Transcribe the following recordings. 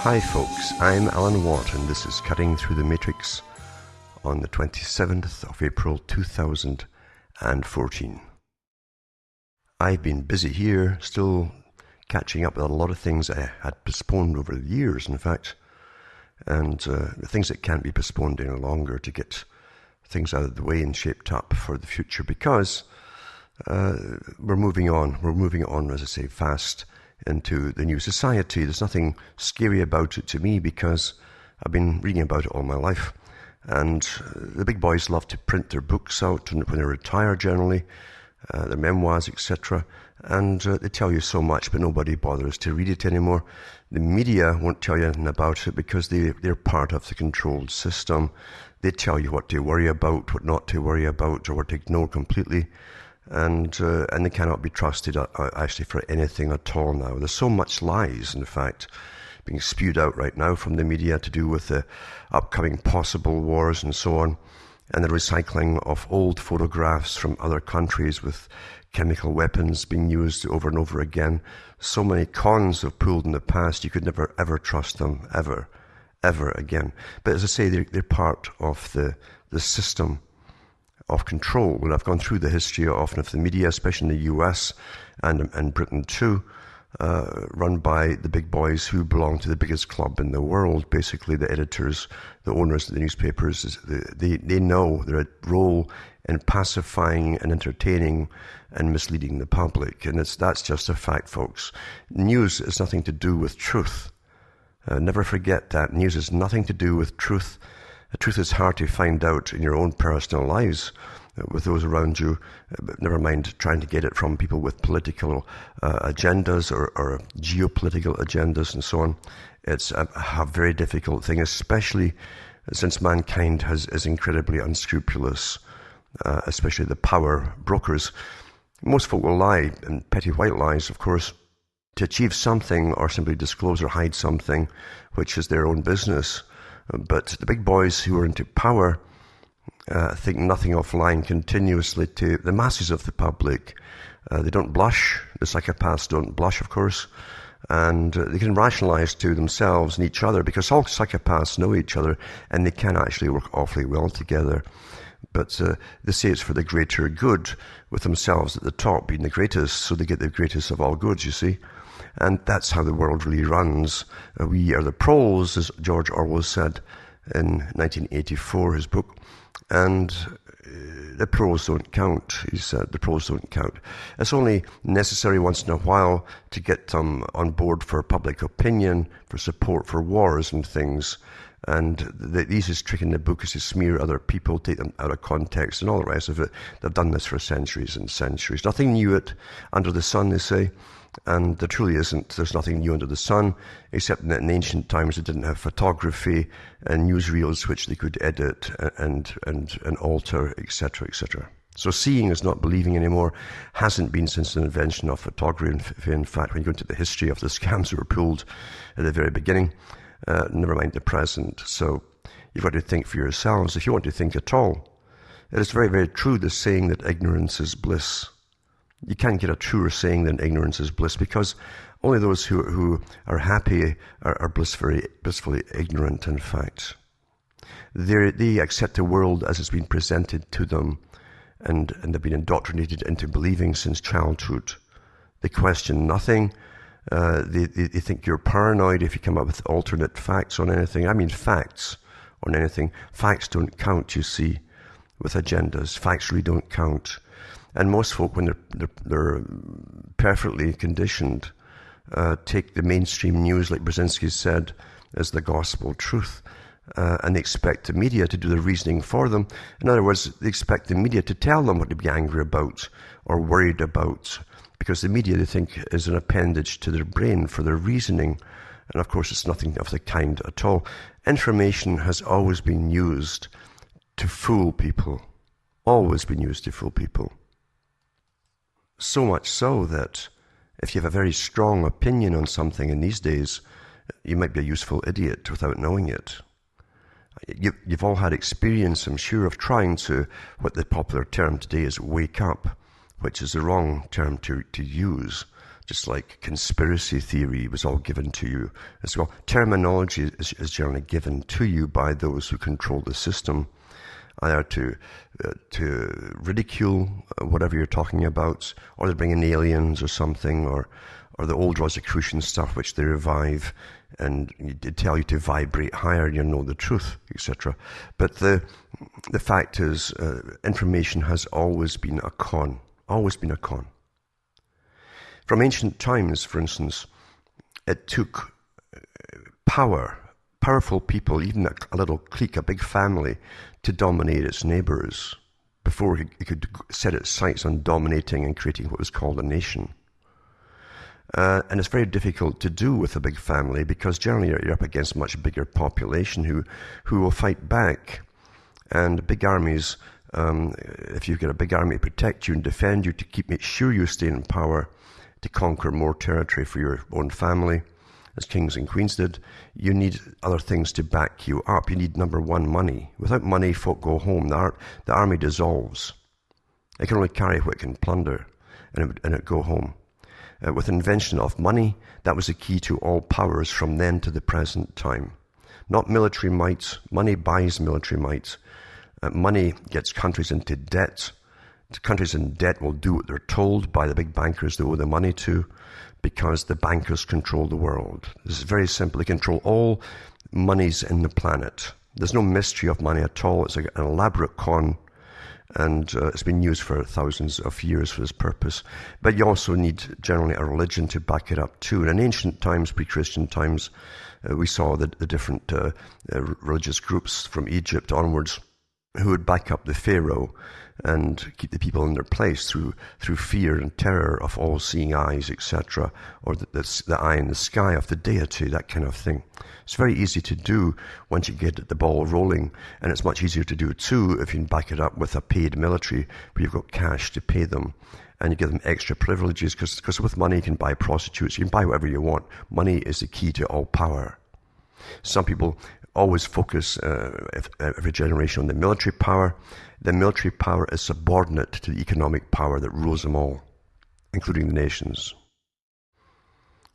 Hi folks, I'm Alan Watt and this is Cutting Through the Matrix on the 27th of April 2014. I've been busy here, still catching up with a lot of things I had postponed over the years, in fact, and things that can't be postponed any longer to get things out of the way and shaped up for the future because we're moving on, as I say, fast into the new society. There's nothing scary about it to me because I've been reading about it all my life. And the big boys love to print their books out when they retire generally, their memoirs, etc. And they tell you so much, but nobody bothers to read it anymore. The media won't tell you anything about it because they're part of the controlled system. They tell you what to worry about, what not to worry about, or what to ignore completely. And they cannot be trusted actually for anything at all now. There's so much lies, in fact, being spewed out right now from the media to do with the upcoming possible wars and so on, and the recycling of old photographs from other countries with chemical weapons being used over and over again. So many cons have pulled in the past, you could never ever trust them, ever again. But as I say, they're part of the system of control. And I've gone through the history often of the media, especially in the US and Britain too, run by the big boys who belong to the biggest club in the world. Basically, the editors, the owners of the newspapers, they know their role in pacifying and entertaining and misleading the public. And that's just a fact, folks. News has nothing to do with truth. Never forget that. News has nothing to do with truth. The truth is hard to find out in your own personal lives with those around you, never mind trying to get it from people with political agendas or geopolitical agendas and so on. It's a very difficult thing, especially since mankind is incredibly unscrupulous, especially the power brokers. Most folk will lie, and petty white lies, of course, to achieve something or simply disclose or hide something, which is their own business. But the big boys who are into power think nothing of lying continuously to the masses of the public. They don't blush. The psychopaths don't blush, of course. And they can rationalize to themselves and each other because all psychopaths know each other and they can actually work awfully well together. But they say it's for the greater good, with themselves at the top being the greatest, so they get the greatest of all goods, you see. And that's how the world really runs. We are the pros, as George Orwell said in 1984, his book. And the pros don't count, he said. The pros don't count. It's only necessary once in a while to get them on board for public opinion, for support for wars and things. And the easiest trick in the book is to smear other people, take them out of context and all the rest of it. They've done this for centuries and centuries. Nothing new under the sun, they say. And there truly isn't. There's nothing new under the sun, except that in ancient times they didn't have photography and newsreels which they could edit and alter, etc., etc. So seeing is not believing anymore. Hasn't been since the invention of photography. In fact, when you go into the history of the scams that were pulled at the very beginning, never mind the present. So you've got to think for yourselves if you want to think at all. It is very, very true, the saying that ignorance is bliss. You can't get a truer saying than ignorance is bliss, because only those who are happy are blissfully ignorant, in fact. They accept the world as it's been presented to them, and they've been indoctrinated into believing since childhood. They question nothing. They think you're paranoid if you come up with alternate facts on anything. I mean facts on anything. Facts don't count, you see, with agendas. Facts really don't count. And most folk, when they're perfectly conditioned, take the mainstream news, like Brzezinski said, as the gospel truth. And they expect the media to do the reasoning for them. In other words, they expect the media to tell them what to be angry about or worried about, because the media, they think, is an appendage to their brain for their reasoning. And of course, it's nothing of the kind at all. Information has always been used to fool people. Always been used to fool people. So much so that if you have a very strong opinion on something in these days, you might be a useful idiot without knowing it. You've all had experience, I'm sure, of trying to, what the popular term today is, wake up, which is the wrong term to use. just like conspiracy theory was all given to you as well. Terminology is generally given to you by those who control the system, either to ridicule whatever you're talking about, or to bring in aliens or something, or the old Rosicrucian stuff which they revive, and they tell you to vibrate higher, you know the truth, etc. But the fact is, information has always been a con. Always been a con. From ancient times, for instance, it took powerful people, even a little clique, a big family, to dominate its neighbors before it could set its sights on dominating and creating what was called a nation. And it's very difficult to do with a big family, because generally you're up against a much bigger population who will fight back. And big armies, if you've got a big army to protect you and defend you, to make sure you stay in power, to conquer more territory for your own family, as kings and queens did, you need other things to back you up. You need, number one, money. Without money, folk go home. The army dissolves. It can only carry what it can plunder, and it go home. With the invention of money, that was the key to all powers from then to the present time. Not military might. Money buys military might. Money gets countries into debt. The countries in debt will do what they're told by the big bankers they owe the money to, because the bankers control the world. This is very simple. They control all monies in the planet. There's no mystery of money at all. It's an elaborate con, and it's been used for thousands of years for this purpose. But you also need generally a religion to back it up too. And in ancient times, pre-Christian times, we saw the different religious groups from Egypt onwards who would back up the Pharaoh and keep the people in their place through fear and terror of all-seeing eyes, etc., or the eye in the sky of the deity, that kind of thing. It's very easy to do once you get the ball rolling, and it's much easier to do too if you can back it up with a paid military where you've got cash to pay them, and you give them extra privileges, because with money you can buy prostitutes, you can buy whatever you want. Money is the key to all power. Some people always focus every generation on the military power. The military power is subordinate to the economic power that rules them all, including the nations.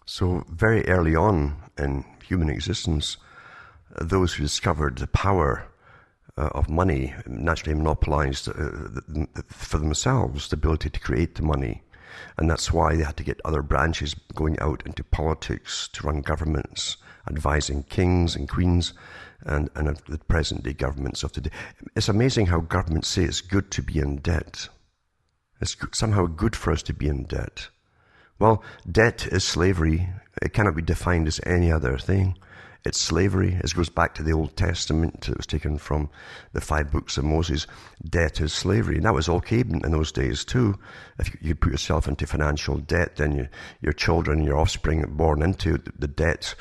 So very early on in human existence, those who discovered the power of money naturally monopolized for themselves the ability to create the money. And that's why they had to get other branches going out into politics to run governments, advising kings and queens and the present-day governments of today. It's amazing how governments say it's good to be in debt. It's somehow good for us to be in debt. Well, debt is slavery. It cannot be defined as any other thing. It's slavery. It goes back to the Old Testament. It was taken from the 5 books of Moses. Debt is slavery. And that was okay in those days too. If you put yourself into financial debt, then your children, your offspring born into the debt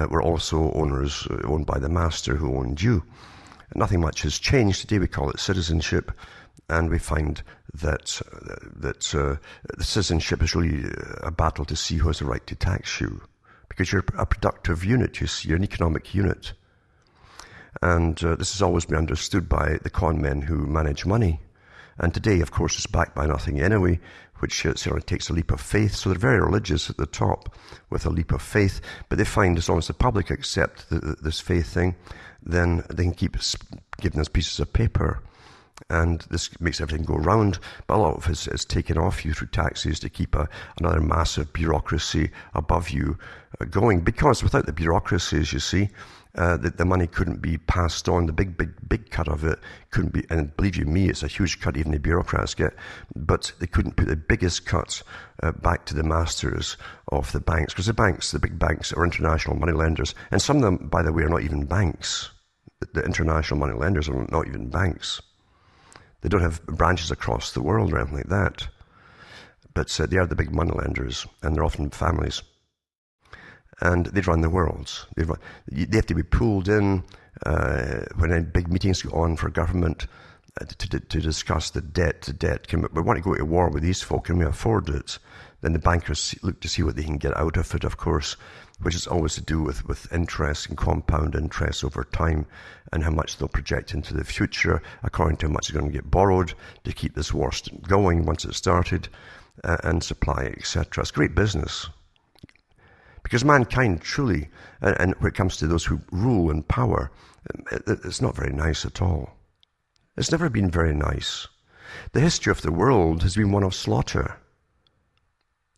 were also owned by the master who owned you. Nothing much has changed. Today we call it citizenship. And we find that the citizenship is really a battle to see who has the right to tax you. Because you're a productive unit, you see, you're an economic unit. And this has always been understood by the con men who manage money. And today, of course, it's backed by nothing anyway, which certainly takes a leap of faith. So they're very religious at the top with a leap of faith. But they find as long as the public accept this faith thing, then they can keep giving us pieces of paper. And this makes everything go round, but a lot of it is taken off you through taxes to keep another massive bureaucracy above you going. Because without the bureaucracies, you see, the money couldn't be passed on. The big cut of it couldn't be, and believe you me, it's a huge cut even the bureaucrats get, but they couldn't put the biggest cuts back to the masters of the banks, because the big banks are international moneylenders, and some of them, by the way, are not even banks. The international moneylenders are not even banks. They don't have branches across the world or anything like that. But they are the big moneylenders, and they're often families. And they run the world. They have to be pulled in when big meetings go on for government to discuss the debt. We want to go to war with these folk. Can we afford it? Then the bankers look to see what they can get out of it, of course, which is always to do with interest and compound interest over time, and how much they'll project into the future according to how much is going to get borrowed to keep this war going once it started. and supply, etc. It's great business. Because mankind truly, and when it comes to those who rule in power, it's not very nice at all. It's never been very nice. The history of the world has been one of slaughter.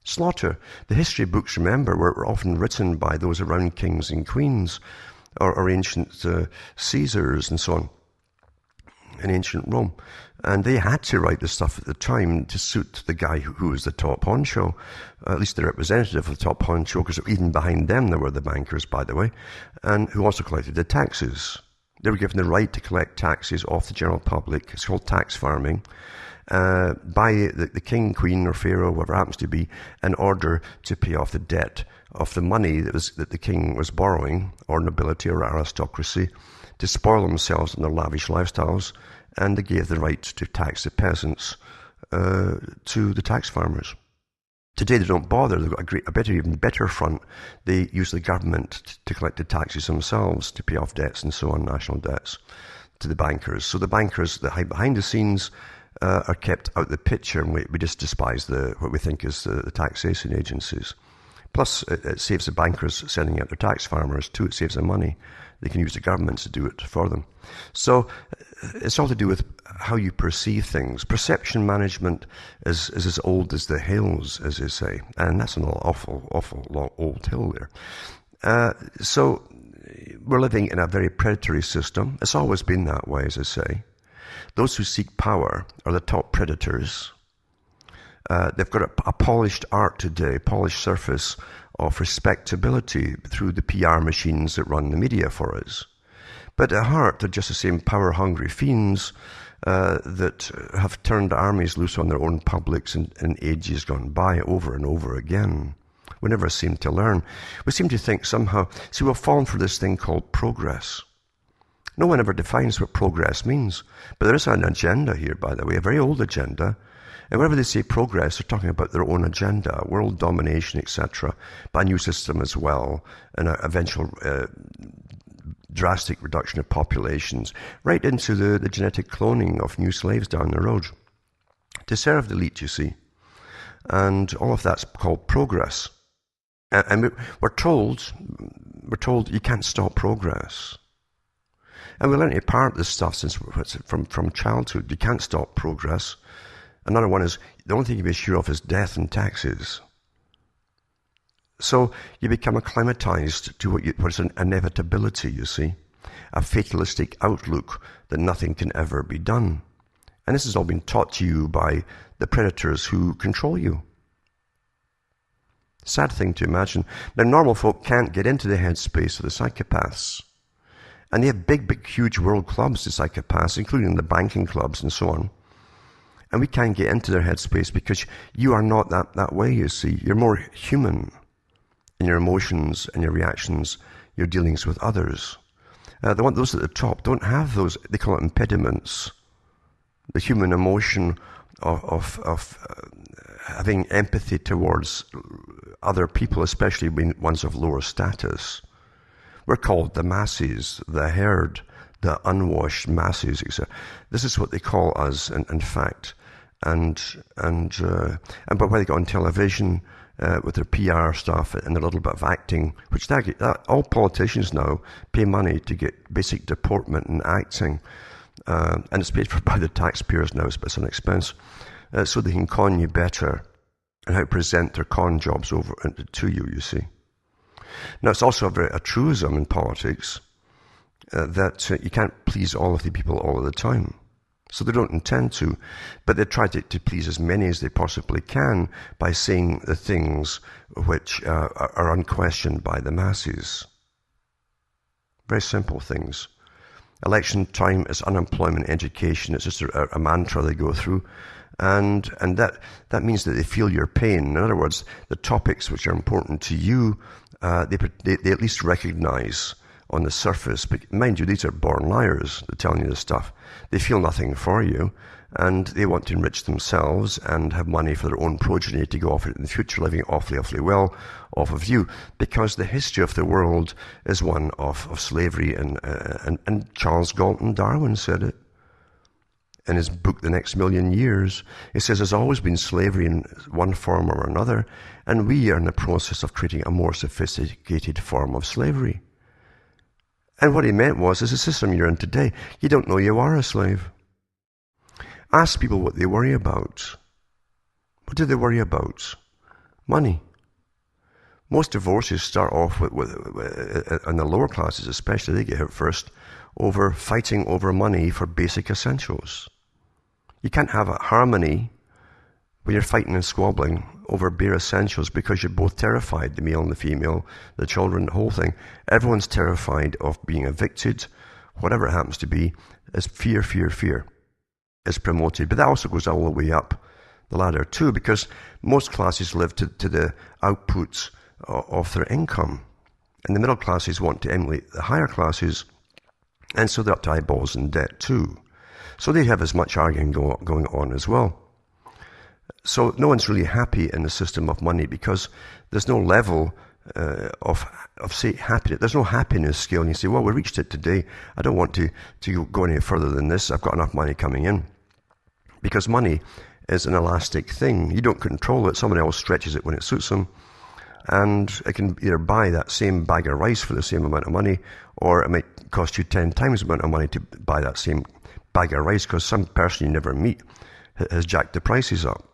Slaughter. The history books, remember, were often written by those around kings and queens, or ancient Caesars and so on, in ancient Rome. And they had to write this stuff at the time to suit the guy who was the top honcho, at least the representative of the top honcho, because even behind them there were the bankers, by the way, and who also collected the taxes. They were given the right to collect taxes off the general public. It's called tax farming. By the king, queen, or pharaoh, whoever happens to be, in order to pay off the debt of the money that the king was borrowing, or nobility or aristocracy, to spoil themselves in their lavish lifestyles, and they gave the right to tax the peasants to the tax farmers. Today they don't bother. They've got even better front. They use the government to collect the taxes themselves to pay off debts and so on, national debts, to the bankers. So the bankers that hide behind the scenes are kept out of the picture, and we just despise what we think is the taxation agencies. Plus, it saves the bankers sending out their tax farmers too. It saves them money. They can use the government to do it for them. So it's all to do with how you perceive things. Perception management is as old as the hills, as they say. And that's an awful long old hill there. So we're living in a very predatory system. It's always been that way, as I say. Those who seek power are the top predators. They've got a polished art today, polished surface of respectability through the PR machines that run the media for us. But at heart, they're just the same power-hungry fiends that have turned armies loose on their own publics in ages gone by, over and over again. We never seem to learn. We seem to think somehow, see, we've fallen for this thing called progress. No one ever defines what progress means. But there is an agenda here, by the way, a very old agenda. And whenever they say progress, they're talking about their own agenda, world domination, etc., but a new system as well, and an eventual drastic reduction of populations, right into the genetic cloning of new slaves down the road, to serve the elite, you see. And all of that's called progress. And we're told you can't stop progress. And we learn to part this stuff from childhood. You can't stop progress. Another one is, the only thing you can be sure of is death and taxes. So you become acclimatized to what's an inevitability, you see. A fatalistic outlook that nothing can ever be done. And this has all been taught to you by the predators who control you. Sad thing to imagine. Now, normal folk can't get into the headspace of the psychopaths. And they have big, huge world clubs, the psychopaths, including the banking clubs and so on. And we can't get into their headspace because you are not that way, you see. You're more human in your emotions and your reactions, your dealings with others. Those at the top don't have those, they call it impediments. The human emotion of having empathy towards other people, especially ones of lower status. We're called the masses, the herd, the unwashed masses, etc. This is what they call us, in fact. But when they go on television with their PR stuff and a little bit of acting, which all politicians now pay money to get basic deportment and acting, and it's paid for by the taxpayers now, it's an expense, so they can con you better and how to present their con jobs over to you, you see. Now, it's also a truism in politics that you can't please all of the people all of the time. So they don't intend to, but they try to please as many as they possibly can by saying the things which are unquestioned by the masses. Very simple things. Election time is unemployment, education. It's just a mantra they go through. And that means that they feel your pain. In other words, the topics which are important to you, they at least recognize on the surface. But mind you, these are born liars. They're telling you this stuff. They feel nothing for you, and they want to enrich themselves and have money for their own progeny to go off in the future, living awfully well off of you, because the history of the world is one of slavery, and Charles Galton Darwin said it. in his book, The Next Million Years. He says there's always been slavery in one form or another, and we are in the process of creating a more sophisticated form of slavery. And what he meant was, is the system you're in today, you don't know you are a slave. Ask people what they worry about. What do they worry about? Money. Most divorces start off with in the lower classes especially, they get hit first, over fighting over money for basic essentials. You can't have a harmony when you're fighting and squabbling over bare essentials because you're both terrified, the male and the female, the children, the whole thing. Everyone's terrified of being evicted, whatever it happens to be, as fear is promoted. But that also goes all the way up the ladder too, because most classes live to the outputs of their income. And the middle classes want to emulate the higher classes, and so they're up to eyeballs in debt too. So they have as much arguing going on as well. So no one's really happy in the system of money because there's no level of say happiness. There's no happiness scale. And you say, well, we reached it today. I don't want to go any further than this. I've got enough money coming in. Because money is an elastic thing. You don't control it. Someone else stretches it when it suits them. And it can either buy that same bag of rice for the same amount of money, or it might cost you 10 times the amount of money to buy that same bag of rice because some person you never meet has jacked the prices up.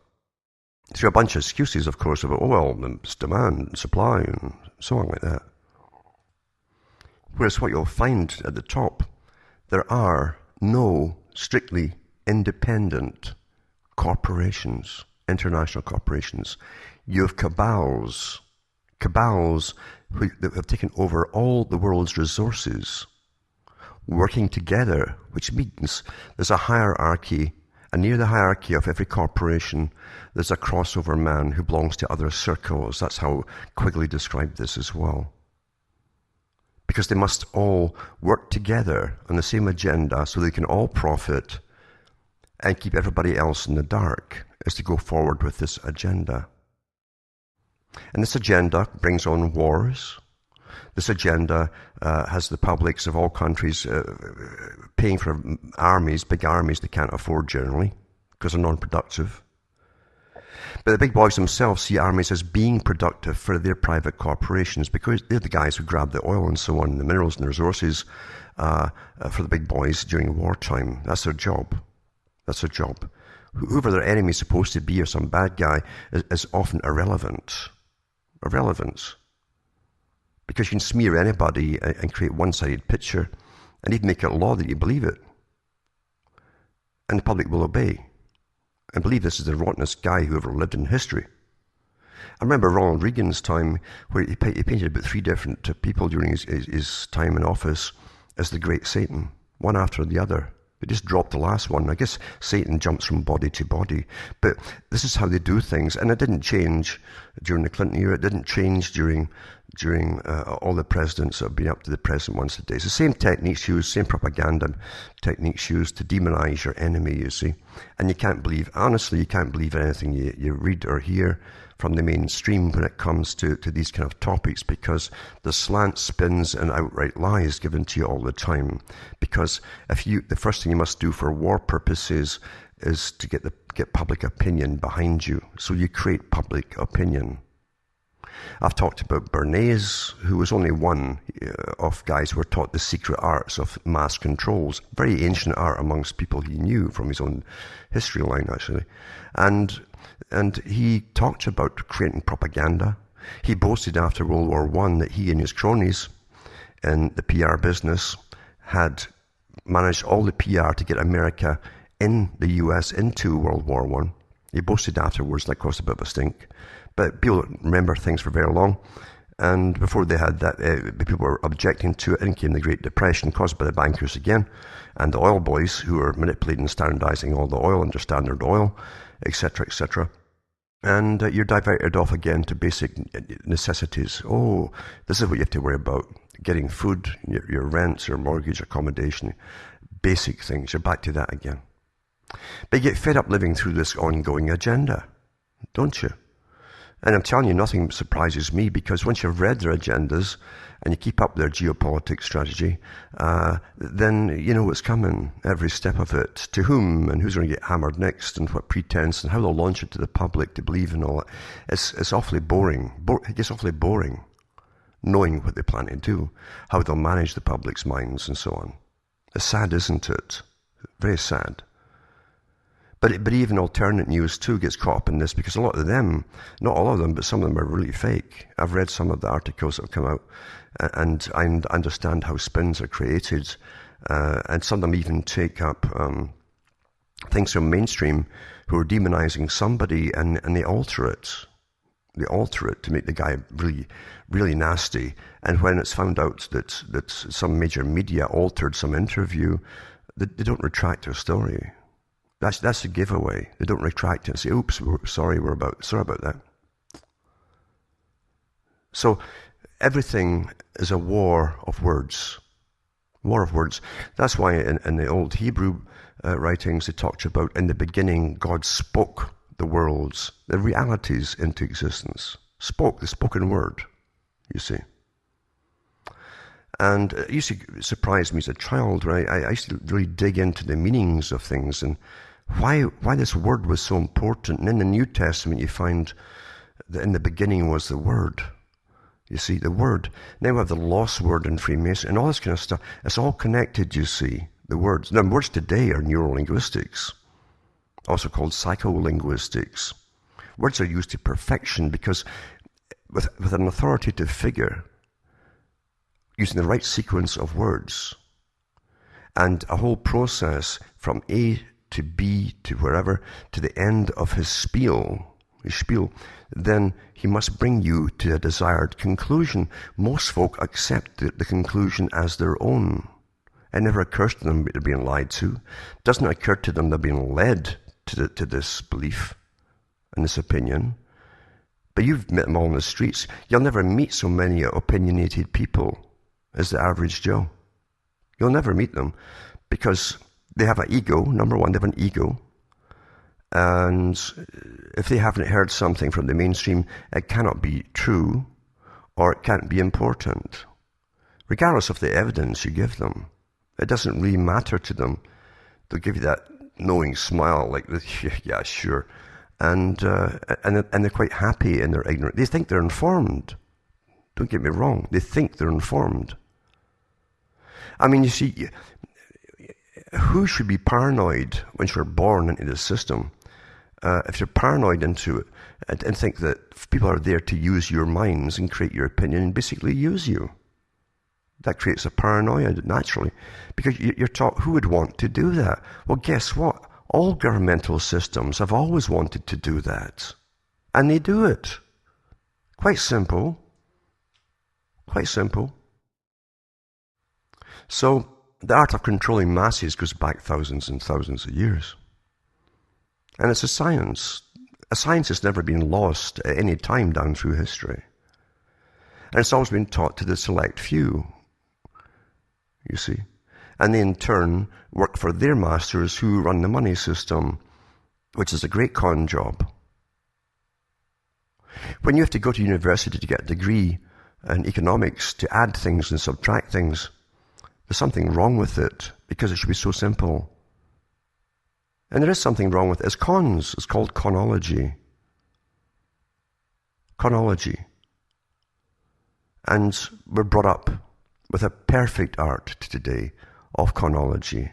Through a bunch of excuses, of course, about, oh, well, it's demand, supply, and so on like that. Whereas what you'll find at the top, there are no strictly independent corporations, international corporations. You have cabals that have taken over all the world's resources, working together, which means there's a hierarchy, and near the hierarchy of every corporation, there's a crossover man who belongs to other circles. That's how Quigley described this as well. Because they must all work together on the same agenda so they can all profit and keep everybody else in the dark as to go forward with this agenda. And this agenda brings on wars. This agenda has the publics of all countries paying for armies, big armies they can't afford generally because they're non-productive. But the big boys themselves see armies as being productive for their private corporations because they're the guys who grab the oil and so on, the minerals and the resources for the big boys during wartime. That's their job. That's their job. Whoever their enemy is supposed to be or some bad guy is often irrelevant. Irrelevance. Because you can smear anybody and create one-sided picture and even make it a law that you believe it. And the public will obey. And believe this is the rottenest guy who ever lived in history. I remember Ronald Reagan's time where he painted about 3 different people during his time in office as the great Satan, one after the other. They just dropped the last one. I guess Satan jumps from body to body. But this is how they do things. And it didn't change during the Clinton era. It didn't change during all the presidents that have been up to the present ones today. It's the same techniques used, same propaganda techniques used to demonize your enemy, you see. And you can't believe, honestly, you can't believe anything you read or hear from the mainstream when it comes to these kind of topics, because the slant spins and outright lies given to you all the time. Because the first thing you must do for war purposes is to get public opinion behind you. So you create public opinion. I've talked about Bernays, who was only one of guys who were taught the secret arts of mass controls. Very ancient art amongst people he knew from his own history line, actually. And he talked about creating propaganda. He boasted after World War I that he and his cronies in the PR business had managed all the PR to get America in the US into World War I. He boasted afterwards, and that caused a bit of a stink. But people don't remember things for very long. And before they had that, people were objecting to it, and came the Great Depression caused by the bankers again, and the oil boys who were manipulating and standardizing all the oil under Standard Oil, etc., etc. And you're diverted off again to basic necessities. Oh, this is what you have to worry about. Getting food, your rents, your mortgage, accommodation, basic things. You're back to that again. But you get fed up living through this ongoing agenda, don't you? And I'm telling you, nothing surprises me, because once you've read their agendas and you keep up their geopolitics strategy, then you know what's coming, every step of it, to whom and who's going to get hammered next, and what pretense, and how they'll launch it to the public to believe in all that. It's awfully boring. It gets awfully boring knowing what they plan to do, how they'll manage the public's minds and so on. It's sad, isn't it? Very sad. But even alternate news too gets caught up in this, because a lot of them, not all of them, but some of them are really fake. I've read some of the articles that have come out, and I understand how spins are created, and some of them even take up things from mainstream who are demonizing somebody, and they alter it. They alter it to make the guy really, really nasty. And when it's found out that some major media altered some interview, they don't retract their story. That's a giveaway. They don't retract it and say, oops, sorry about that. So everything is a war of words. War of words. That's why in the old Hebrew writings, they talked about, in the beginning, God spoke the worlds, the realities into existence. Spoke, the spoken word, you see. And it used to surprise me as a child, right? I used to really dig into the meanings of things and why this word was so important. And in the New Testament, you find that in the beginning was the Word. You see, the Word. Then we have the lost word in Freemason and all this kind of stuff. It's all connected, you see, the words. Now, words today are neurolinguistics, also called psycholinguistics. Words are used to perfection because with an authoritative figure, using the right sequence of words, and a whole process from A to B to wherever, to the end of his spiel, then he must bring you to a desired conclusion. Most folk accept the conclusion as their own. It never occurs to them they're being lied to. It doesn't occur to them they're being led to this belief and this opinion. But you've met them all in the streets. You'll never meet so many opinionated people as the average Joe. You'll never meet them because they have an ego. Number one, they have an ego. And if they haven't heard something from the mainstream, it cannot be true or it can't be important. Regardless of the evidence you give them, it doesn't really matter to them. They'll give you that knowing smile like, yeah, sure. And they're quite happy in their ignorance. They think they're informed. Don't get me wrong. They think they're informed. I mean, you see, who should be paranoid when you're born into the system? If you're paranoid into it and think that people are there to use your minds and create your opinion and basically use you, that creates a paranoia naturally, because you're taught, who would want to do that? Well, guess what? All governmental systems have always wanted to do that, and they do it. Quite simple. Quite simple. So the art of controlling masses goes back thousands and thousands of years. And it's a science. A science has never been lost at any time down through history. And it's always been taught to the select few, you see. And they in turn work for their masters who run the money system, which is a great con job. When you have to go to university to get a degree in economics to add things and subtract things, there's something wrong with it, because it should be so simple. And there is something wrong with it. It's cons. It's called Conology. Conology. And we're brought up with a perfect art today of Conology.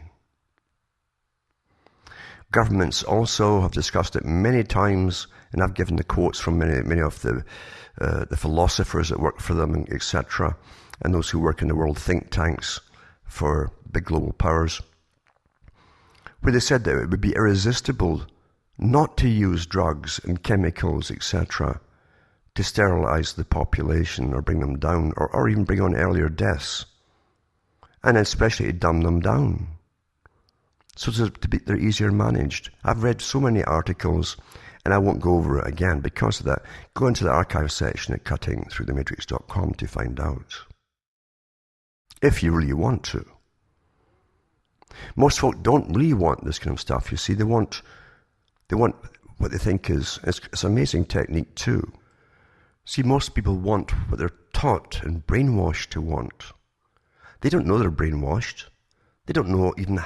Governments also have discussed it many times, and I've given the quotes from many of the philosophers that work for them, etc., and those who work in the world think tanks for big global powers, where they said that it would be irresistible not to use drugs and chemicals, etc., to sterilize the population or bring them down, or even bring on earlier deaths, and especially to dumb them down, so they're easier managed. I've read so many articles, and I won't go over it again because of that. Go into the archive section at cuttingthroughthematrix.com to find out, if you really want to. Most folk don't really want this kind of stuff, you see. They want what they think is, it's an amazing technique too. See, most people want what they're taught and brainwashed to want. They don't know they're brainwashed. They don't know even,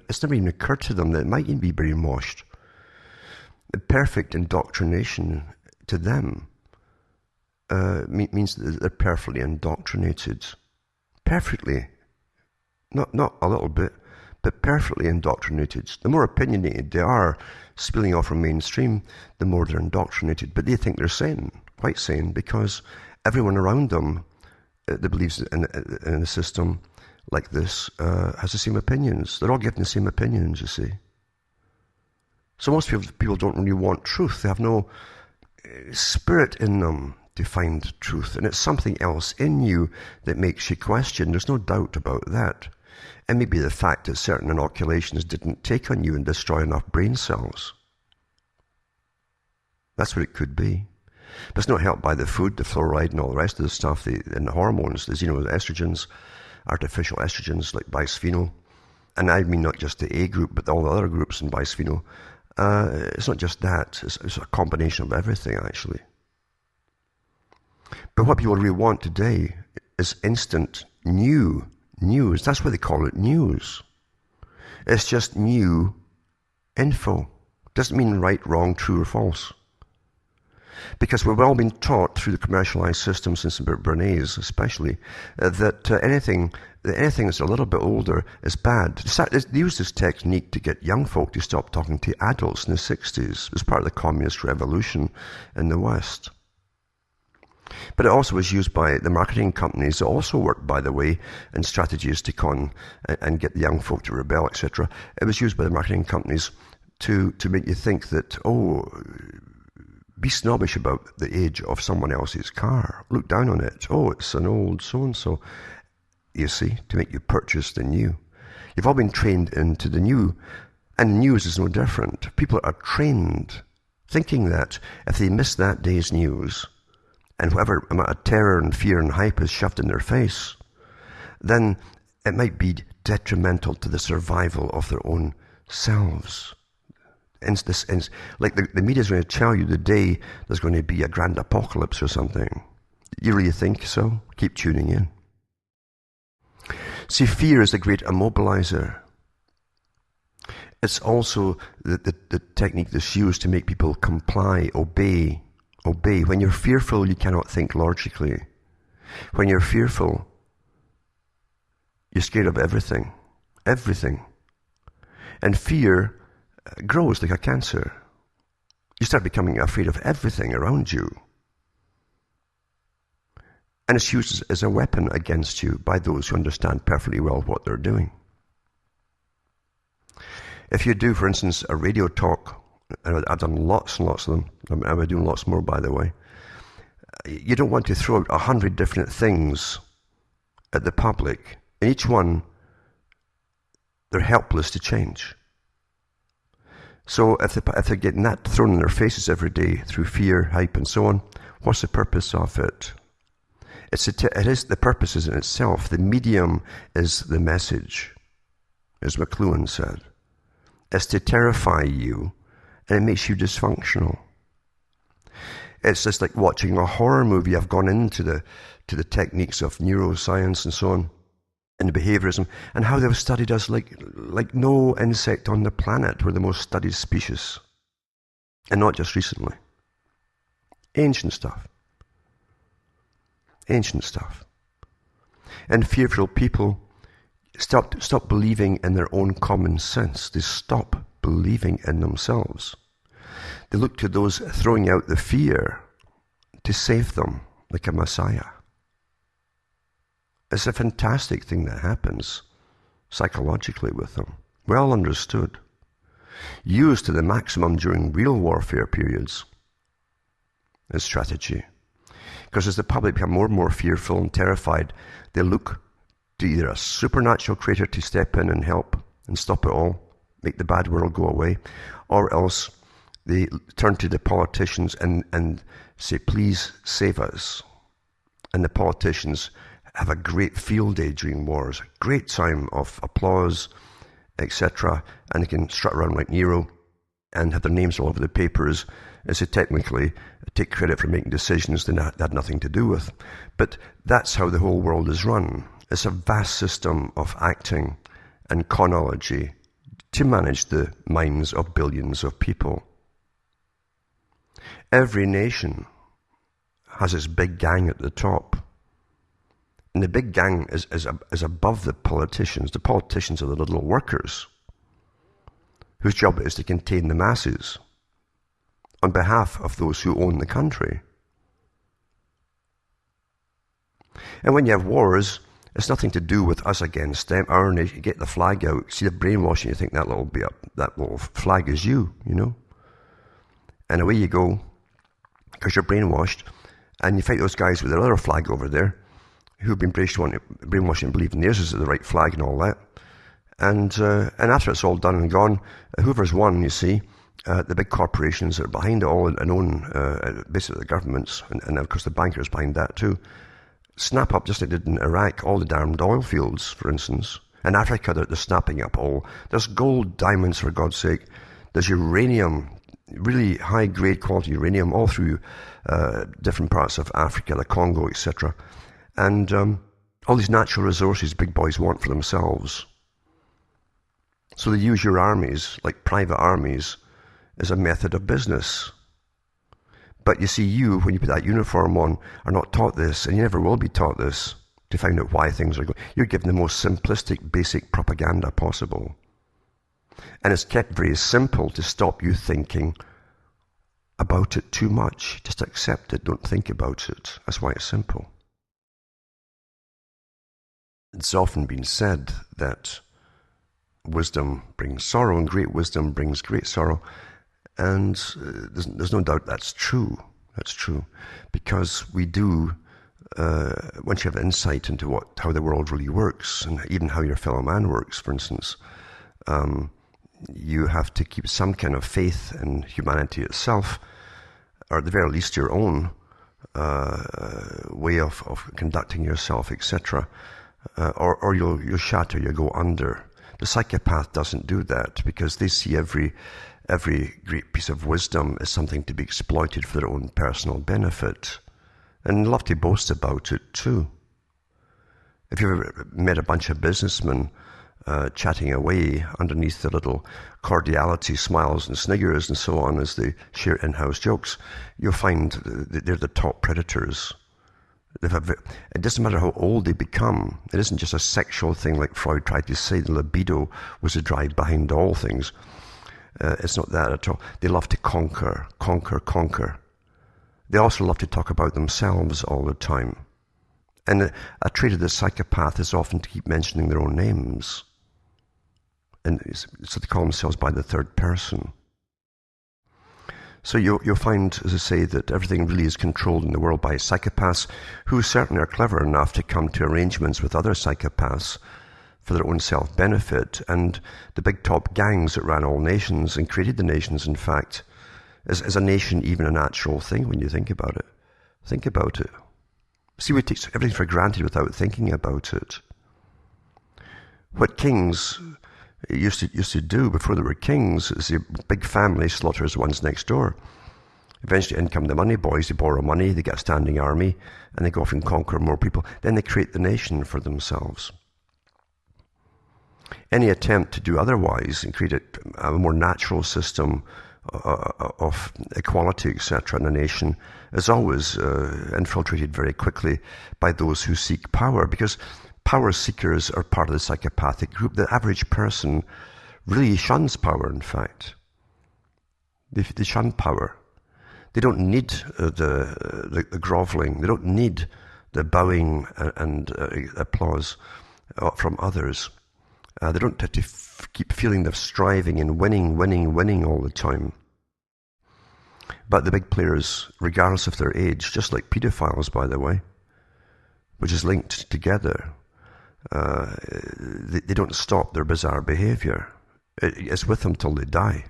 it's never even occurred to them that it might even be brainwashed. The perfect indoctrination to them means that they're perfectly indoctrinated. Perfectly. Not a little bit, but perfectly indoctrinated. The more opinionated they are, spilling off from mainstream, the more they're indoctrinated. But they think they're sane, quite sane, because everyone around them that believes in a system like this has the same opinions. They're all given the same opinions, you see. So most people don't really want truth. They have no spirit in them to find truth. And it's something else in you that makes you question. There's no doubt about that. And maybe the fact that certain inoculations didn't take on you and destroy enough brain cells. That's what it could be. But it's not helped by the food, the fluoride and all the rest of the stuff, and the hormones, the estrogens, artificial estrogens like bisphenol. And I mean not just the A group, but all the other groups in bisphenol. It's not just that. It's a combination of everything, actually. But what people really want today is instant new news. That's why they call it news. It's just new info. Doesn't mean right, wrong, true or false. Because we've all been taught through the commercialized system since Bernays especially, that anything that's a little bit older is bad. They used this technique to get young folk to stop talking to adults in the 60s. It was part of the communist revolution in the West. But it also was used by the marketing companies that also worked, by the way, in strategies to con and get the young folk to rebel, etc. It was used by the marketing companies to make you think that, be snobbish about the age of someone else's car. Look down on it. Oh, it's an old so-and-so. You see, to make you purchase the new. You've all been trained into the new, and news is no different. People are trained thinking that if they miss that day's news, and whatever amount of terror and fear and hype is shoved in their face, then it might be detrimental to the survival of their own selves. Like the media's going to tell you the day there's going to be a grand apocalypse or something. You really think so? Keep tuning in. See, fear is the great immobilizer. It's also the technique that's used to make people comply, obey. When you're fearful, you cannot think logically. When you're fearful, you're scared of everything. Everything. And fear grows like a cancer. You start becoming afraid of everything around you. And it's used as a weapon against you by those who understand perfectly well what they're doing. If you do, for instance, a radio talk, and I've done lots and lots of them, I'm doing lots more, by the way, you don't want to throw out 100 different things at the public. And each one, they're helpless to change. So if they're getting that thrown in their faces every day through fear, hype, and so on, what's the purpose of it? The purpose is in itself. The medium is the message, as McLuhan said. It's to terrify you, and it makes you dysfunctional. It's just like watching a horror movie. I've gone into the techniques of neuroscience and so on, and behaviorism, and how they've studied us like no insect on the planet. We're the most studied species. And not just recently. Ancient stuff. Ancient stuff. And fearful people stop believing in their own common sense. They stop believing in themselves. They look to those throwing out the fear to save them, like a messiah. It's a fantastic thing that happens psychologically with them. Well understood. Used to the maximum during real warfare periods as strategy. Because as the public become more and more fearful and terrified, they look to either a supernatural creator to step in and help and stop it all, make the bad world go away, or else they turn to the politicians and say, please save us. And the politicians have a great field day during wars, a great time of applause, etc. And they can strut around like Nero and have their names all over the papers as they technically take credit for making decisions they had nothing to do with. But that's how the whole world is run. It's a vast system of acting and Conology to manage the minds of billions of people. Every nation has its big gang at the top. And the big gang is above the politicians. The politicians are the little workers whose job it is to contain the masses on behalf of those who own the country. And when you have wars, it's nothing to do with us against them. Our nation, you get the flag out, see the brainwashing, you think that little flag is you, you know. And away you go, because you're brainwashed, and you fight those guys with their other flag over there, who've been brainwashed and believing theirs is the right flag and all that. And after it's all done and gone, whoever's won, you see, the big corporations that are behind it all and own basically the governments, and of course the bankers behind that too, snap up just like they did in Iraq, all the damned oil fields, for instance. In Africa, they're snapping up all. There's gold, diamonds, for God's sake. There's uranium, really high-grade quality uranium all through different parts of Africa, the Congo, etc. And all these natural resources big boys want for themselves. So they use your armies, like private armies, as a method of business. But you see, you, when you put that uniform on, are not taught this, and you never will be taught this, to find out why things are going. You're given the most simplistic, basic propaganda possible. And it's kept very simple to stop you thinking about it too much. Just accept it, don't think about it. That's why it's simple. It's often been said that wisdom brings sorrow, and great wisdom brings great sorrow. And there's no doubt that's true. That's true. Because we do, once you have insight into how the world really works, and even how your fellow man works, for instance, you have to keep some kind of faith in humanity itself, or at the very least your own way of conducting yourself, etc. Or you'll shatter, you'll go under. The psychopath doesn't do that, because they see every great piece of wisdom as something to be exploited for their own personal benefit, and love to boast about it too. If you've ever met a bunch of businessmen chatting away underneath the little cordiality, smiles and sniggers and so on as they share in-house jokes, you'll find that they're the top predators. It doesn't matter how old they become. It isn't just a sexual thing like Freud tried to say. The libido was the drive behind all things. It's not that at all. They love to conquer. They also love to talk about themselves all the time. And a trait of the psychopath is often to keep mentioning their own names. And so they call themselves by the third person. So you'll find, as I say, that everything really is controlled in the world by psychopaths, who certainly are clever enough to come to arrangements with other psychopaths for their own self-benefit. And the big top gangs that ran all nations and created the nations, in fact, is a nation even a natural thing when you think about it? Think about it. See, we take everything for granted without thinking about it. What kings used to do before there were kings is the big family slaughters the ones next door. Eventually in come the money boys, they borrow money, they get a standing army, and they go off and conquer more people. Then they create the nation for themselves. Any attempt to do otherwise and create a more natural system of equality, etc., in a nation is always infiltrated very quickly by those who seek power, because power seekers are part of the psychopathic group. The average person really shuns power, in fact. They shun power. They don't need the groveling. They don't need the bowing and applause from others. They don't have to keep feeling they're striving and winning all the time. But the big players, regardless of their age, just like pedophiles, by the way, which is linked together, they don't stop their bizarre behavior. It's with them till they die.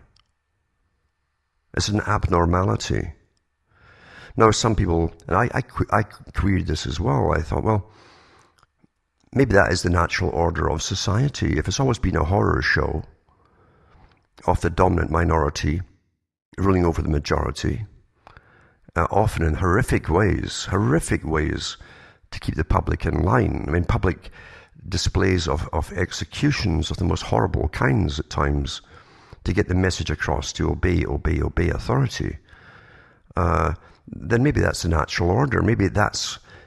It's an abnormality. Now, some people, and I queried this as well, I thought, well, maybe that is the natural order of society. If it's always been a horror show of the dominant minority ruling over the majority, often in horrific ways, to keep the public in line. I mean, public displays of executions of the most horrible kinds at times to get the message across to obey authority. Then maybe that's the natural order. Maybe the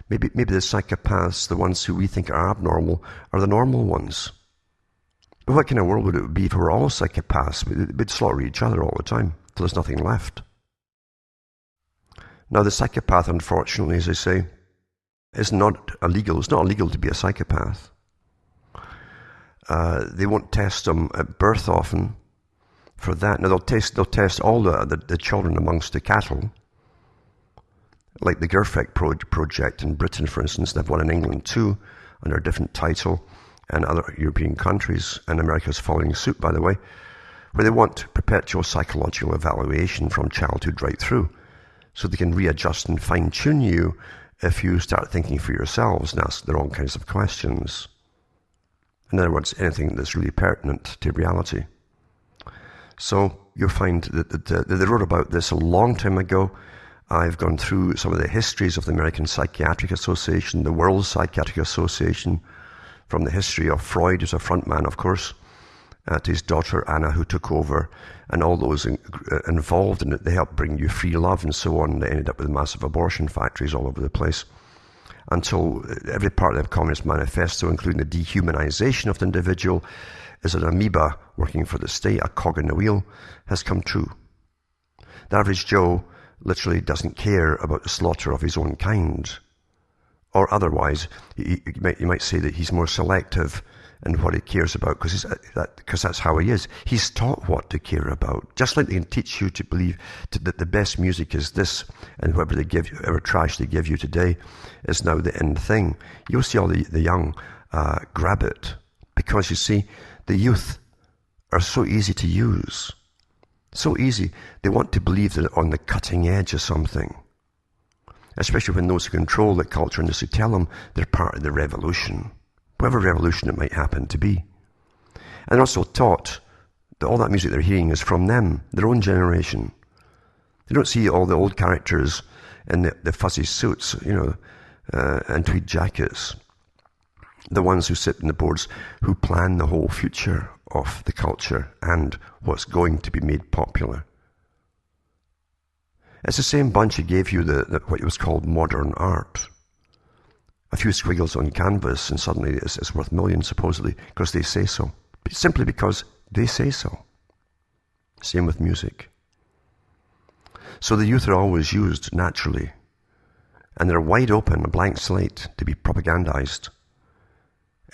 psychopaths, the ones who we think are abnormal, are the normal ones. But what kind of world would it be if we were all psychopaths? We'd slaughter each other all the time till there's nothing left. Now, the psychopath, unfortunately, as I say, is not illegal. It's not illegal to be a psychopath. They won't test them at birth often for that. Now, they'll test all the children amongst the cattle, like the Gerfeck project in Britain, for instance. They've one in England too, under a different title, and other European countries, and America's following suit, by the way, where they want perpetual psychological evaluation from childhood right through, so they can readjust and fine-tune you if you start thinking for yourselves and ask the wrong kinds of questions. In other words, anything that's really pertinent to reality. So you'll find that they wrote about this a long time ago. I've gone through some of the histories of the American Psychiatric Association, the World Psychiatric Association, from the history of Freud as a front man, of course, to his daughter Anna, who took over, and all those involved in it. They helped bring you free love and so on. They ended up with massive abortion factories all over the place, until every part of the Communist Manifesto, including the dehumanization of the individual, is an amoeba working for the state, a cog in the wheel, has come true. The average Joe literally doesn't care about the slaughter of his own kind. Or otherwise, you might say that he's more selective in what he cares about, because that's how he is. He's taught what to care about. Just like they can teach you to believe that the best music is this, and whatever trash they give you today is now the end thing. You'll see all the young grab it, because you see, the youth are so easy to use. So easy. They want to believe they're on the cutting edge of something. Especially when those who control the culture industry tell them they're part of the revolution, whatever revolution it might happen to be. And they're also taught that all that music they're hearing is from them, their own generation. They don't see all the old characters in the fuzzy suits, and tweed jackets. The ones who sit in the boards, who plan the whole future of the culture and what's going to be made popular. It's the same bunch who gave you what was called modern art. A few squiggles on canvas and suddenly it's worth millions, supposedly, because they say so. Simply because they say so. Same with music. So the youth are always used naturally, and they're wide open, a blank slate, to be propagandized.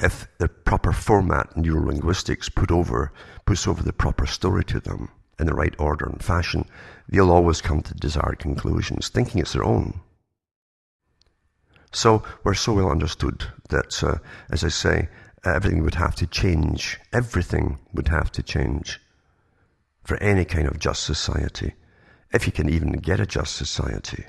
If the proper format, neurolinguistics, puts over the proper story to them in the right order and fashion, they'll always come to desired conclusions, thinking it's their own. So we're so well understood that, as I say, everything would have to change. Everything would have to change for any kind of just society, if you can even get a just society.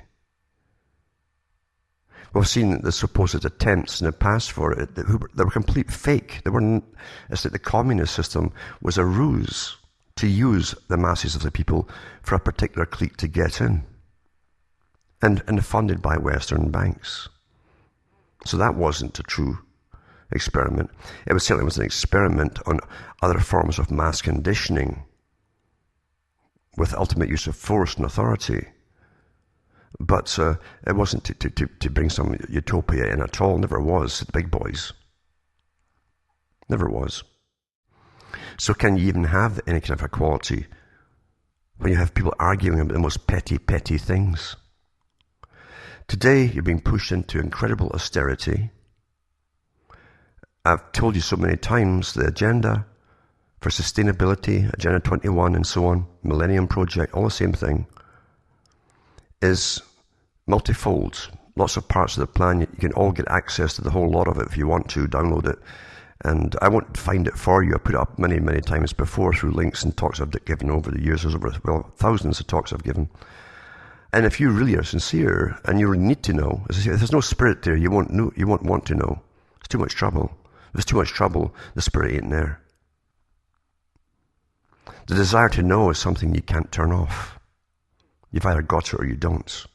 We've seen the supposed attempts in the past for it. They were complete fake. It's like the communist system was a ruse to use the masses of the people for a particular clique to get in, and funded by Western banks. So that wasn't a true experiment. It certainly was an experiment on other forms of mass conditioning with ultimate use of force and authority. But it wasn't to bring some utopia in at all. Never was. The big boys. Never was. So can you even have any kind of equality when you have people arguing about the most petty things? Today, you're being pushed into incredible austerity. I've told you so many times, the agenda for sustainability, Agenda 21 and so on, Millennium Project, all the same thing, is multifold. Lots of parts of the plan. You can all get access to the whole lot of it if you want to, download it. And I won't find it for you. I put it up many, many times before through links and talks I've given over the years. There's thousands of talks I've given. And if you really are sincere and you really need to know, as I say, if there's no spirit there, you won't want to know. It's too much trouble. If there's too much trouble, the spirit ain't there. The desire to know is something you can't turn off. You've either got it or you don't.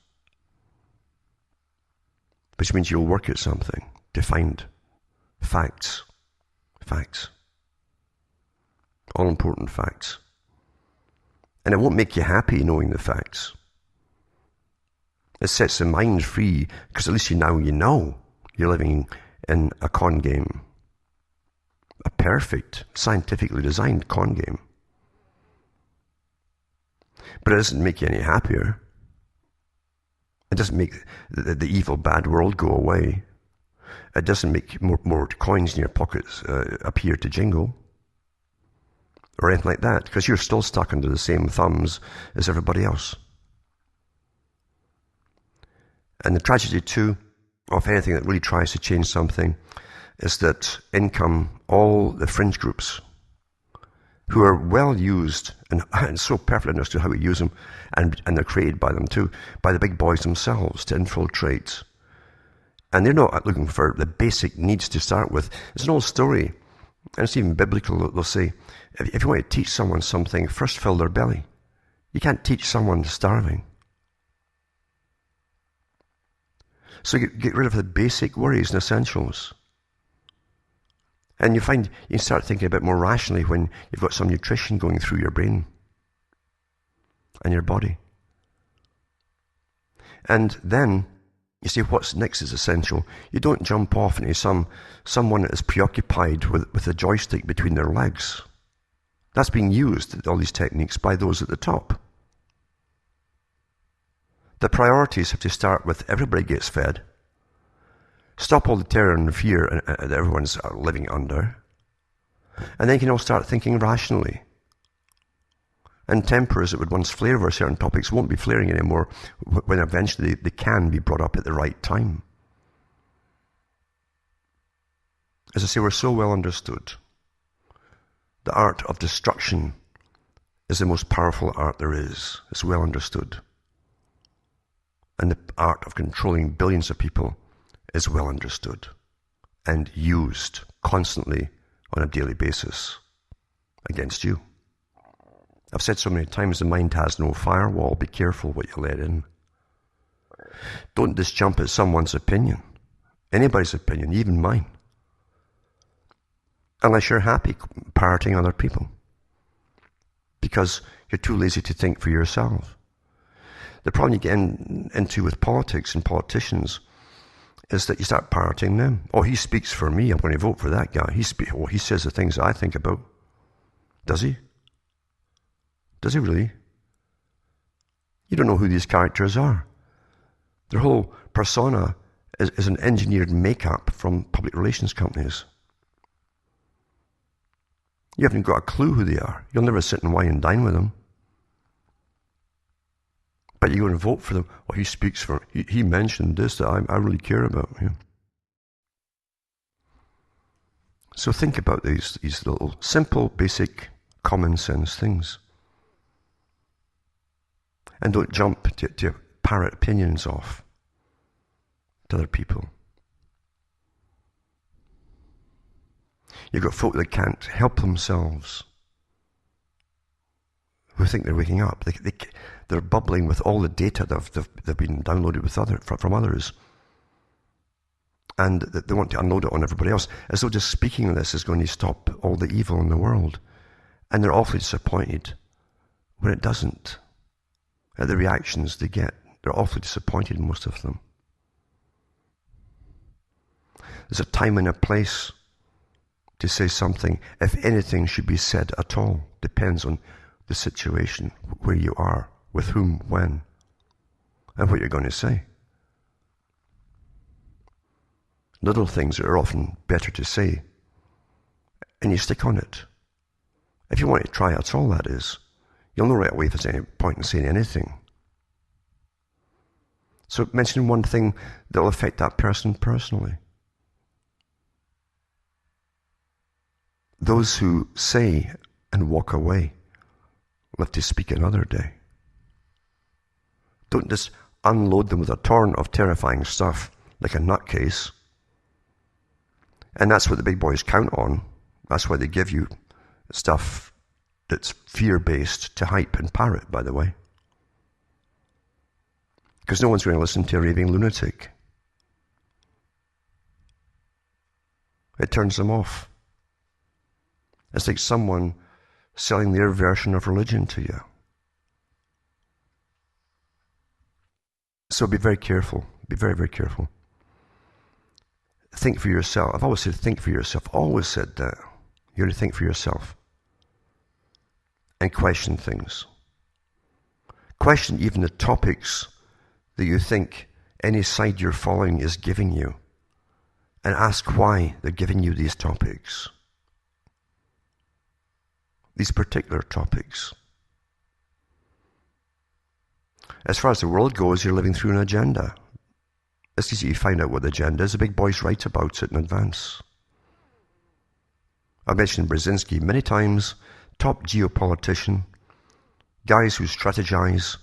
which means you'll work at something to find facts. Facts. All important facts. And it won't make you happy knowing the facts. It sets the mind free, because at least you know you're living in a con game. A perfect, scientifically designed con game. But it doesn't make you any happier. It doesn't make the evil, bad world go away. It doesn't make more coins in your pockets appear to jingle. Or anything like that, because you're still stuck under the same thumbs as everybody else. And the tragedy, too, of anything that really tries to change something is that in come all the fringe groups who are well used and so perfectly understood how to use them, and they're created by them too, by the big boys themselves to infiltrate. And they're not looking for the basic needs to start with. It's an old story, and it's even biblical. They'll say, if you want to teach someone something, first fill their belly. You can't teach someone starving. So get rid of the basic worries and essentials. And you find you start thinking a bit more rationally when you've got some nutrition going through your brain and your body. And then you see what's next is essential. You don't jump off into someone that is preoccupied with a joystick between their legs. That's being used, all these techniques, by those at the top. The priorities have to start with everybody gets fed. Stop all the terror and fear that everyone's living under. And then you can all start thinking rationally. And tempers that would once flare over certain topics won't be flaring anymore when eventually they can be brought up at the right time. As I say, we're so well understood. The art of destruction is the most powerful art there is. It's well understood. And the art of controlling billions of people is well understood and used constantly on a daily basis against you. I've said so many times, the mind has no firewall. Be careful what you let in. Don't just jump at someone's opinion, anybody's opinion, even mine, unless you're happy parroting other people, because you're too lazy to think for yourself. The problem you get into with politics and politicians is that you start parroting them. Oh, he speaks for me. I'm going to vote for that guy. He says the things I think about. Does he? Does he really? You don't know who these characters are. Their whole persona is an engineered makeup from public relations companies. You haven't got a clue who they are. You'll never sit and wine and dine with them. But you go and vote for them. Oh, he speaks for me. He mentioned this that I really care about. Yeah. So think about these little simple, basic, common sense things. And don't jump to parrot opinions off to other people. You've got folk that can't help themselves, who think they're waking up. They're bubbling with all the data they've been downloaded from others. And they want to unload it on everybody else, as though just speaking of this is going to stop all the evil in the world. And they're awfully disappointed when it doesn't. At the reactions they get, they're awfully disappointed, most of them. There's a time and a place to say something, if anything should be said at all. Depends on the situation, where you are, with whom, when, and what you're going to say. Little things are often better to say, and you stick on it. If you want to try, that's all that is. You'll know right away if there's any point in saying anything. So mention one thing that will affect that person personally. Those who say and walk away live to speak another day. Don't just unload them with a torrent of terrifying stuff like a nutcase. And that's what the big boys count on. That's why they give you stuff that's fear-based to hype and parrot, by the way. Because no one's going to listen to a raving lunatic. It turns them off. It's like someone selling their version of religion to you. So be very careful. Be very, very careful. Think for yourself. I've always said think for yourself. Always said that. You got to think for yourself. And question things. Question even the topics that you think any side you're following is giving you. And ask why they're giving you these topics. These particular topics. As far as the world goes, you're living through an agenda. It's easy to find out what the agenda is. The big boys write about it in advance. I've mentioned Brzezinski many times, top geopolitician, guys who strategize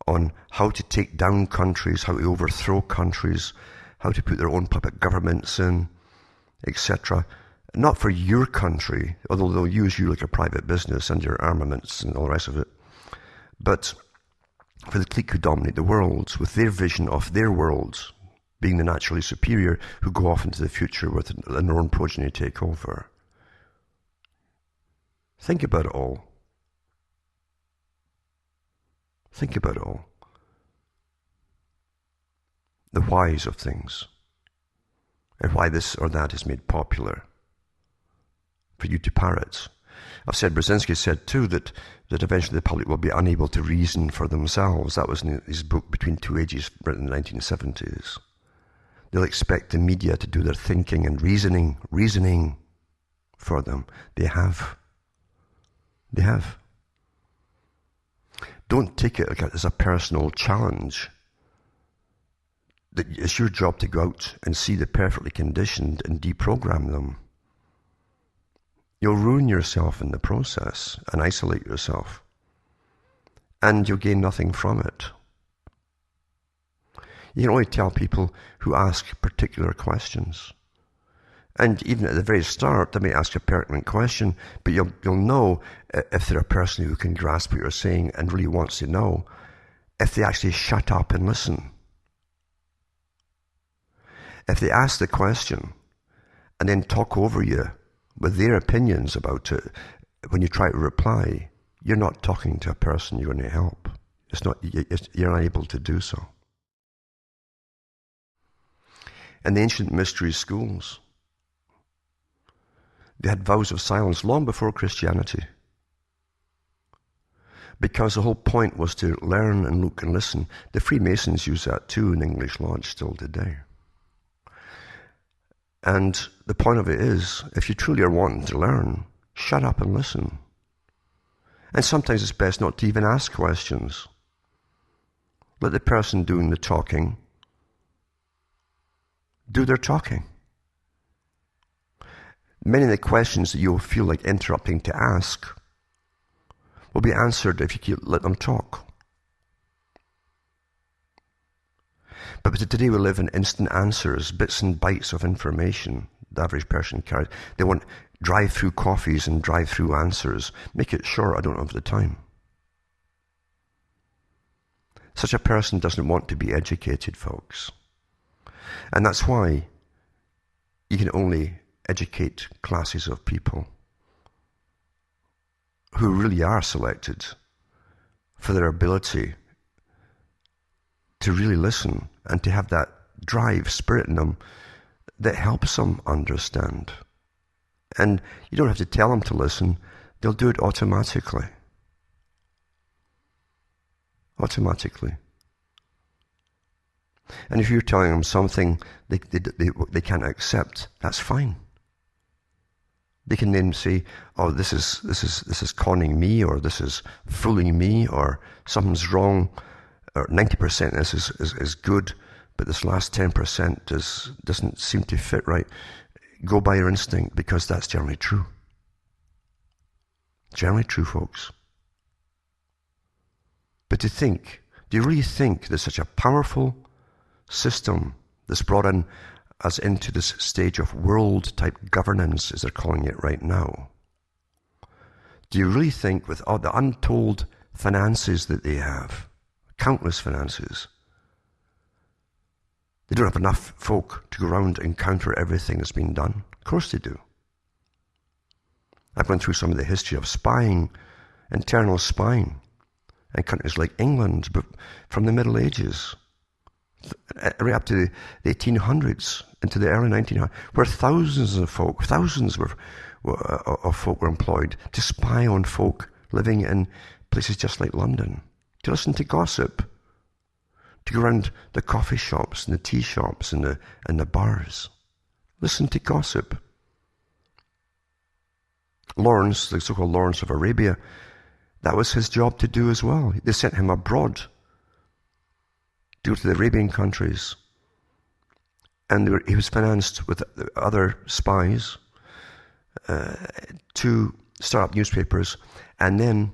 on how to take down countries, how to overthrow countries, how to put their own puppet governments in, etc. Not for your country, although they'll use you like a private business and your armaments and all the rest of it, but for the clique who dominate the world with their vision of their worlds being the naturally superior, who go off into the future with their own progeny take over. Think about it all. Think about it all. The whys of things. And why this or that is made popular. For you to parrot. I've said, Brzezinski said too, that eventually the public will be unable to reason for themselves. That was in his book, Between Two Ages, written in the 1970s. They'll expect the media to do their thinking and reasoning for them. They have. They have. Don't take it as a personal challenge. That it's your job to go out and see the perfectly conditioned and deprogram them. You'll ruin yourself in the process and isolate yourself. And you'll gain nothing from it. You can only tell people who ask particular questions. And even at the very start, they may ask a pertinent question, but you'll know if they're a person who can grasp what you're saying and really wants to know, if they actually shut up and listen. If they ask the question and then talk over you with their opinions about it, when you try to reply, you're not talking to a person you're going to help. You're unable to do so. In the ancient mystery schools, they had vows of silence long before Christianity. Because the whole point was to learn and look and listen. The Freemasons use that too in English Lodge still today. And the point of it is, if you truly are wanting to learn, shut up and listen. And sometimes it's best not to even ask questions. Let the person doing the talking do their talking. Many of the questions that you'll feel like interrupting to ask will be answered if you let them talk. But today we live in instant answers, bits and bytes of information the average person carries. They want drive-through coffees and drive-through answers. Make it short, I don't have the time. Such a person doesn't want to be educated, folks. And that's why you can only educate classes of people who really are selected for their ability to really listen and to have that drive, spirit in them that helps them understand. And you don't have to tell them to listen, they'll do it automatically. Automatically. And if you're telling them something they can't accept, that's fine. They can then say, oh, this is conning me, or this is fooling me, or something's wrong, or 90% of this is good, but this last 10% doesn't seem to fit right. Go by your instinct, because that's generally true. Generally true, folks. But do you really think there's such a powerful system that's brought in us into this stage of world-type governance, as they're calling it right now? Do you really think, with all the untold finances that they have, countless finances, they don't have enough folk to go around and counter everything that's been done? Of course they do. I've gone through some of the history of spying, internal spying, in countries like England, but from the Middle Ages, right up to the 1800s, into the early 1900s, where thousands of folk were employed to spy on folk living in places just like London, to listen to gossip, to go around the coffee shops and the tea shops and the bars. Listen to gossip. Lawrence, the so-called Lawrence of Arabia, that was his job to do as well. They sent him abroad to go to the Arabian countries. And he was financed with other spies to start up newspapers and then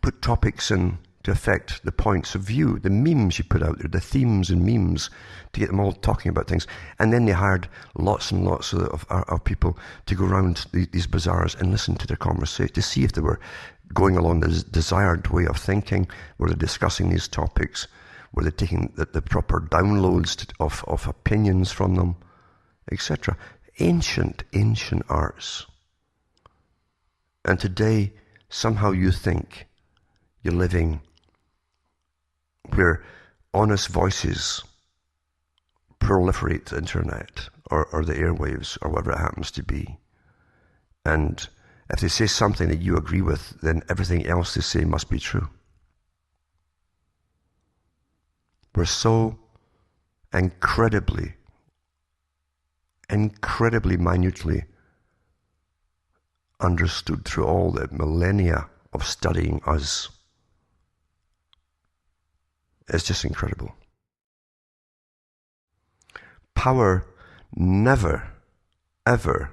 put topics in to affect the points of view, the memes you put out there, the themes and memes, to get them all talking about things. And then they hired lots and lots of people to go around these bazaars and listen to their conversation, to see if they were going along the desired way of thinking, were they discussing these topics, were they taking the proper downloads of opinions from them, etc. Ancient arts. And today, somehow you think you're living where honest voices proliferate the internet or the airwaves or whatever it happens to be. And if they say something that you agree with, then everything else they say must be true. We're so incredibly minutely understood through all the millennia of studying us. It's just incredible. Power never, ever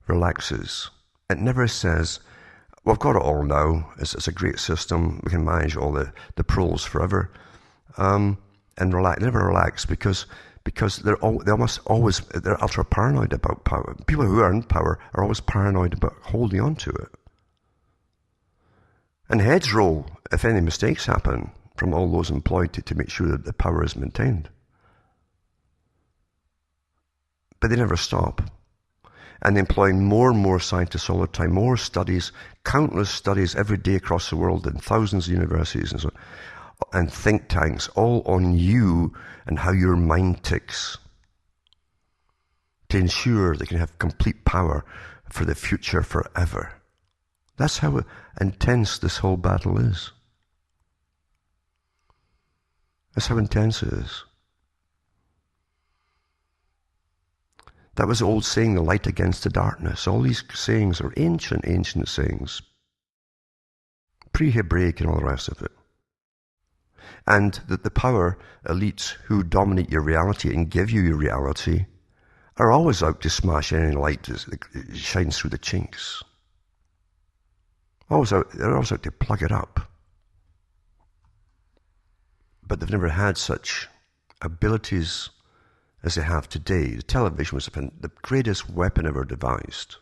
relaxes. It never says, well, I've got it all now. It's a great system. We can manage all the proles forever. And relax. They never relax because they're ultra paranoid about power. People who are in power are always paranoid about holding on to it. And heads roll if any mistakes happen from all those employed to make sure that the power is maintained. But they never stop. And employing more and more scientists all the time, more studies, countless studies every day across the world in thousands of universities and so on, and think tanks, all on you and how your mind ticks, to ensure they can have complete power for the future forever. That's how intense this whole battle is. That's how intense it is. That was the old saying, the light against the darkness. All these sayings are ancient sayings. Pre-Hebraic and all the rest of it. And that the power elites who dominate your reality and give you your reality are always out to smash any light that shines through the chinks. They're always out to plug it up. But they've never had such abilities as they have today. The television was the greatest weapon ever devised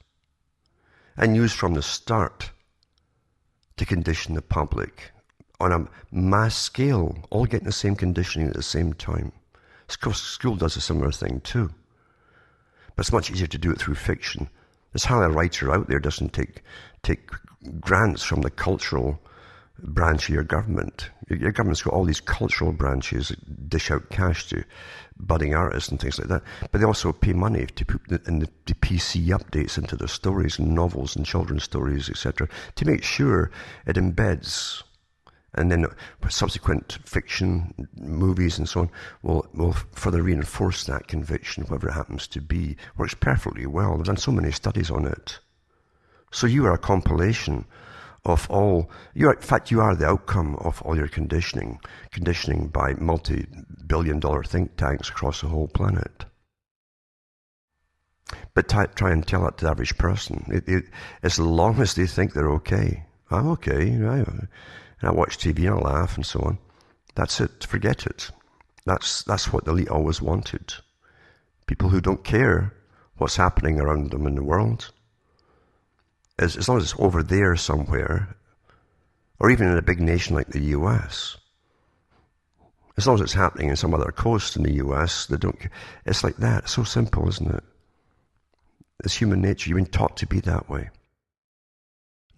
and used from the start to condition the public on a mass scale, all getting the same conditioning at the same time. School does a similar thing too. But it's much easier to do it through fiction. There's hardly a writer out there doesn't take grants from the cultural branch of your government. Your government's got all these cultural branches that dish out cash to budding artists and things like that. But they also pay money to put in the PC updates into their stories and novels and children's stories, etc., to make sure it embeds. And then subsequent fiction, movies and so on will further reinforce that conviction, whatever it happens to be. Works perfectly well. They've done so many studies on it. So you are a compilation of all, in fact, you are the outcome of all your conditioning by multi-billion-dollar think tanks across the whole planet. But try and tell it to the average person. As long as they think they're okay. I'm okay, and I watch TV and I laugh and so on. That's it. Forget it. That's what the elite always wanted. People who don't care what's happening around them in the world. As long as it's over there somewhere, or even in a big nation like the US, as long as it's happening in some other coast in the US, they don't. It's like that. It's so simple, isn't it? It's human nature. You've been taught to be that way.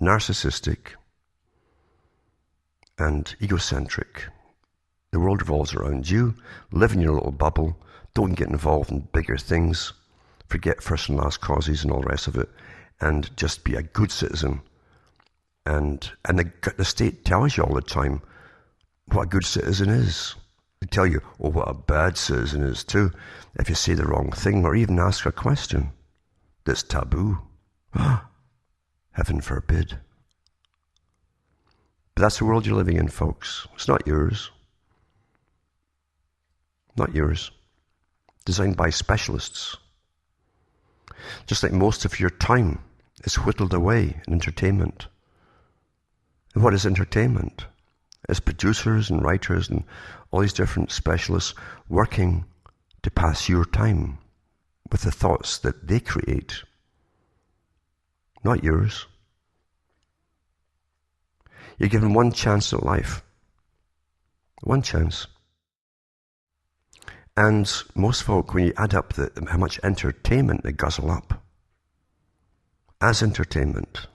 Narcissistic and egocentric. The world revolves around you. Live in your little bubble. Don't get involved in bigger things. Forget first and last causes and all the rest of it. And just be a good citizen. And the state tells you all the time what a good citizen is. They tell you, oh, what a bad citizen is too, if you say the wrong thing or even ask a question that's taboo. Heaven forbid. But that's the world you're living in, folks. It's not yours. Not yours. Designed by specialists. Just like most of your time is whittled away in entertainment. And what is entertainment? It's producers and writers and all these different specialists working to pass your time with the thoughts that they create. Not yours. You're given one chance at life. One chance. And most folk, when you add up how much entertainment they guzzle up as entertainment,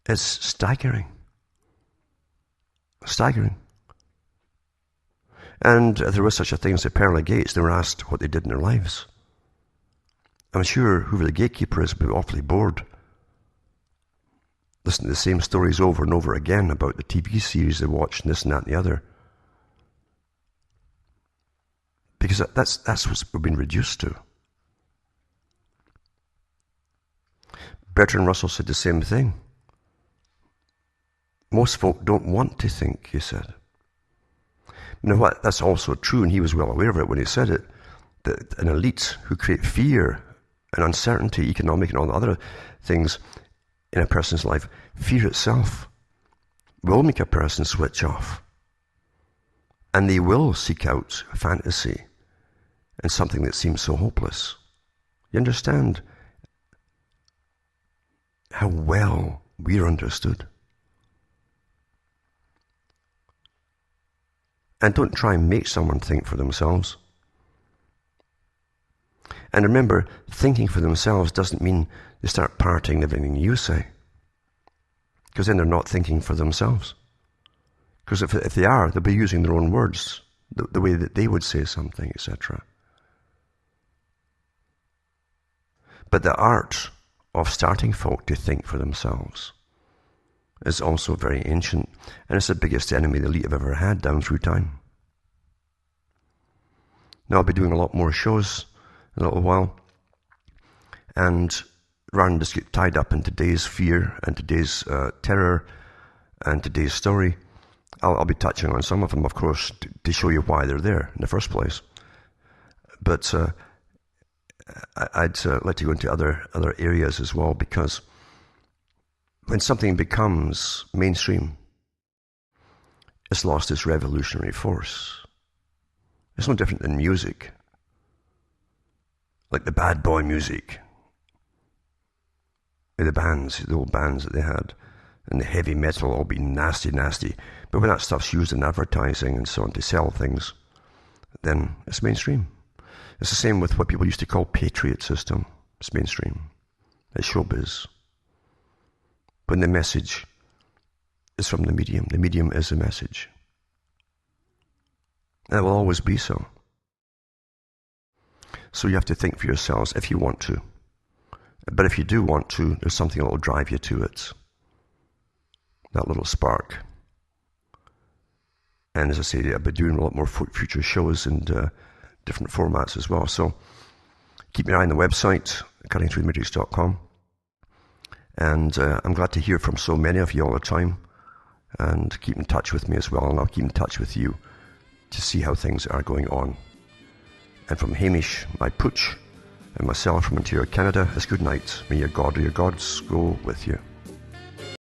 it's staggering. Staggering. And if there was such a thing as the pearly gates, they were asked what they did in their lives. I'm sure whoever the gatekeeper is would be awfully bored. Listen to the same stories over and over again about the TV series they watch and this and that and the other. Because that's what we've been reduced to. Bertrand Russell said the same thing. Most folk don't want to think, he said. You know what? That's also true, and he was well aware of it when he said it, that an elite who create fear and uncertainty, economic and all the other things in a person's life, fear itself will make a person switch off. And they will seek out fantasy and something that seems so hopeless. You understand how well we're understood? And don't try and make someone think for themselves. And remember, thinking for themselves doesn't mean they start parroting everything you say. Because then they're not thinking for themselves. Because if they are, they'll be using their own words, the way that they would say something, etc. But the art of starting folk to think for themselves is also very ancient, and it's the biggest enemy the elite have ever had down through time. Now I'll be doing a lot more shows in a little while, and rather than just get tied up in today's fear and today's terror and today's story, I'll be touching on some of them, of course, to show you why they're there in the first place. But I'd like to go into other areas as well, because when something becomes mainstream, it's lost its revolutionary force. It's no different than music. Like the bad boy music. The old bands that they had. And the heavy metal all be nasty, nasty. But when that stuff's used in advertising and so on to sell things, then it's mainstream. It's the same with what people used to call patriot system. It's mainstream. It's showbiz. When the message is from the medium is the message. And it will always be so. So you have to think for yourselves if you want to. But if you do want to, there's something that will drive you to it. That little spark. And as I say, I'll be doing a lot more future shows and different formats as well. So keep your eye on the website, cuttingthroughthematrix.com. And I'm glad to hear from so many of you all the time. And keep in touch with me as well. And I'll keep in touch with you to see how things are going on. And from Hamish, my pooch, and myself from Ontario, Canada, it's good night. May your God or your gods go with you.